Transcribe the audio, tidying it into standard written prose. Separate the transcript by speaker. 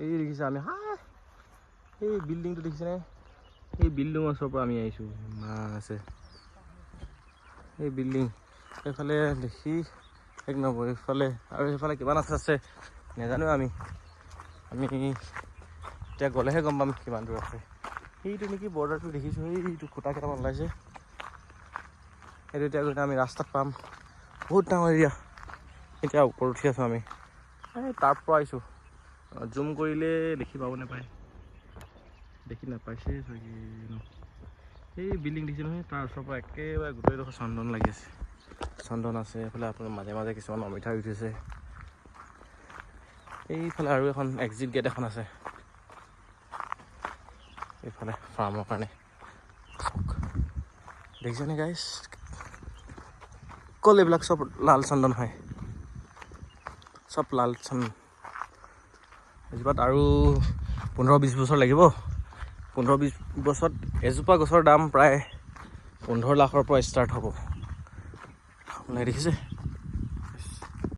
Speaker 1: এই দেখিছে আমি এই বিল্ডিংটো দেখিছেনে এই বিল্ডিঙৰ ওচৰৰ পৰা আমি আহিছোঁ আছে এই বিল্ডিং এইফালে দেখি এক নম্বৰ এইফালে আৰু এইফালে কিমান আছে নাজানো আমি এতিয়া গ'লেহে গম পাম কিমান দূৰ আছে সেইটো নেকি বৰ্ডাৰটো দেখিছোঁ এইটো খুঁটা কেইটামান ওলাইছে এইটো এতিয়া গৈ আমি ৰাস্তাত পাম বহুত ডাঙৰ এৰিয়া এতিয়া ওপৰত উঠি আছোঁ আমি তাৰ পৰা আহিছোঁ জুম কৰিলে দেখি পাব নাপায় দেখি নাপাইছে চাগে এই বিল্ডিং দেখিছে নহয় তাৰ ওচৰৰ পৰা একেবাৰে গোটেইডোখৰ চন্দন লাগি আছে চন্দন আছে এইফালে আপোনাৰ মাজে মাজে কিছুমান অমিতা উঠিছে এইফালে আৰু এখন এক্সিট গেট এখন আছে এইফালে ফাৰ্মৰ কাৰণে দেখিছেনে গাইছ কল এইবিলাক চব লাল চন্দন হয় চব লাল চন্দন এজোপাত আৰু 15-20 বছৰ লাগিব 15-20 বছৰত এজোপা গছৰ দাম প্ৰায় 15 লাখৰ পৰা ষ্টাৰ্ট হ'ব আপোনালোকে দেখিছে